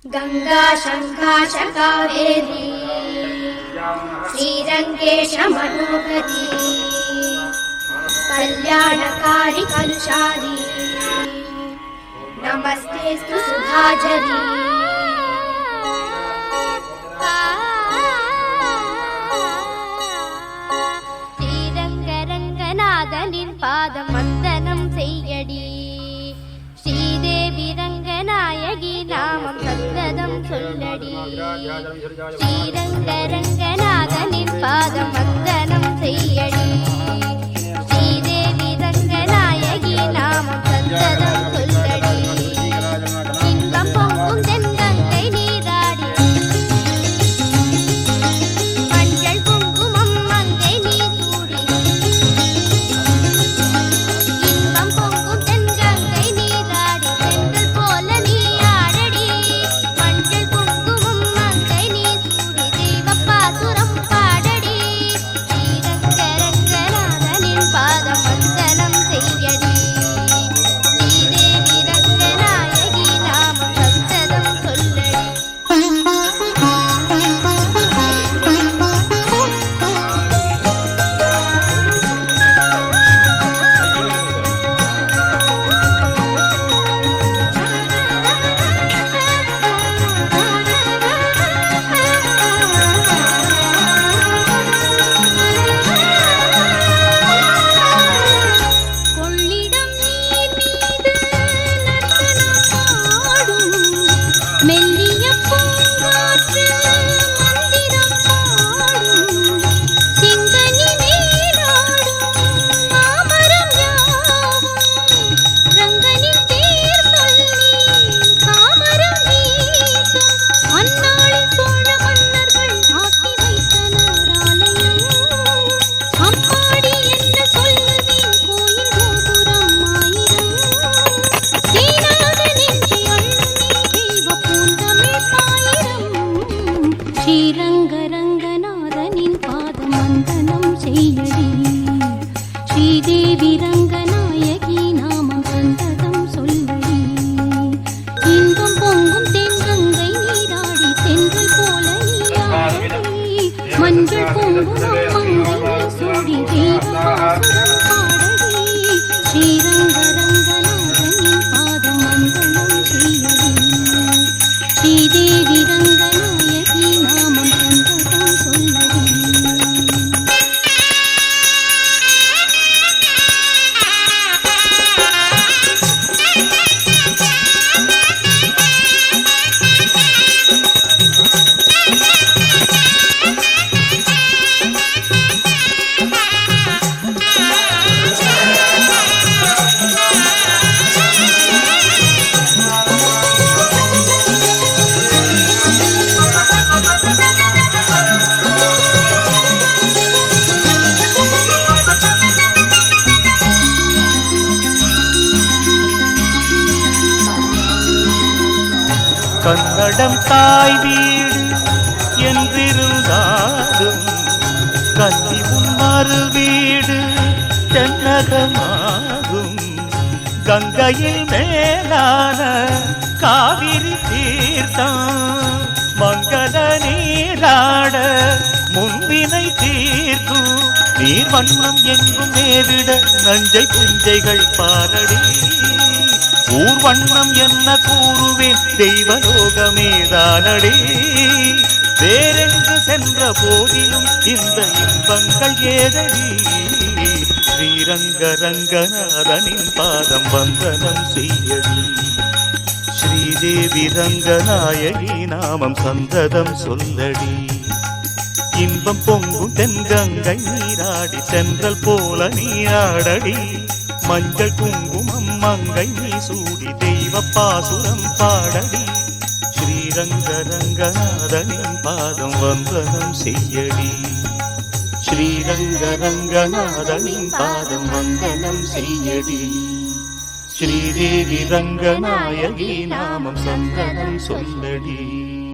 गंगा शंकाश कावेरी श्रीरंगेश मनोगरी कल्याणकारी कलुषारी नमस्तेस्तु सुधाजरी ஸ்ரீரங்கரங்கநாதனின் பாதம் வந்தனம் செய்யடி ஸ்ரீதேவி ரங்கநாயகி நாமம் சந்ததம் சொல்லடி ஸ்ரீரங்கரங்கநாதனின் பாதம் வந்தனம் செய்யடி ஸ்ரீதேவி ரங்கநாயகி நாமம் சந்ததம் சொல்லடி இன்பம் பொங்கும் தென்கங்கை நீராடி மஞ்சள் குங்குமம் மங்கை நீ சூடி இன்பம் பொங்கும் தென்கங்கை நீராடி செங்கல் போல நீ ஆடடி மஞ்சள் குங்குமம் மங்கை நீ சூடி தெய்வப்பாசுரம் பாடடி ஸ்ரீரங்கரங்கநாதனின் பாதம் வந்தனம் செய்யடி ஸ்ரீதேவி ரங்கநாயகி நாமம் சந்ததம் சொல்லடி கொள்ளிடம் நீர் மீது நர்த்தனம் ஆடும் மெல்லிய பூங்காற்று மந்திரம் பாடும் சிங்கனி நீராடும் மாமரம் யாவும் ரங்கனின் பேர் சொல்லி காமரம் வீசும் அந்நாளில் சோழ மன்னர்கள் ஆக்கி வைத்தனர் ஆலயம் அம்மாடி என்ன சொல்லுவேன் கோயில் கோபுரம் ஆயிரம் ஸ்ரீநாத நெஞ்சை அள்ளுமே தெய்வ பூந்தமிழ் பாயிரம் ஸ்ரீரங்கரங்கநாதனின் பாதம் வந்தனம் செய்யடி ஸ்ரீதேவி ரங்கநாயகி நாமம் சந்ததம் சொல்லடி இன்பம் பொங்கும் தென்கங்கை நீராடி தென்றல் போல நீராடி மஞ்சள் குங்குமம் மங்கை நீ சூடி தெய்வபாசுரம் பாடடி ஸ்ரீரங்கரங்கநாதனின் பாதம் வந்தனம் செய்யடி ஸ்ரீதேவி ரங்கநாயகி நாமம் சந்ததம் சொல்லடி கன்னடம் தாய் வீடு என்றிருந்தாலும் கல்வி மறு வீடு தென்னகமாகும் கங்கையில் மேலான காவிரி தீர்த்தம் மங்கள நீராட முன்வினை தீர்க்கும் நீர் வண்ணம் எங்கும் மேவிட நஞ்சை புஞ்சைகள் பாரடி ஊர் வண்ணம் என்ன கூறுவேன் தெய்வலோகமேதானடி வேறெங்கு சென்ற போதிலும் இந்த இன்பங்கள் ஏதடி ஸ்ரீரங்கரங்கநாதனின் பாதம் வந்தனம் செய்யடி ஸ்ரீதேவி ரங்கநாயகி நாமம் சந்ததம் சொல்லடி இன்பம் பொங்கும் தென்கங்கை நீராடி சென்றல் போல நீராடடி மஞ்சள் குங்குமம் மங்கை நீ சூடி தெய்வப்பாசுரம் பாடடி ஸ்ரீரங்கரங்கநாதனின் பாதம் வந்தனம் செய்யடி ஸ்ரீரங்கரங்கநாதனின் பாதம் வந்தனம் செய்யடி ஸ்ரீதேவி ரங்கநாயகி நாமம் சந்தனம் சொல்லடி.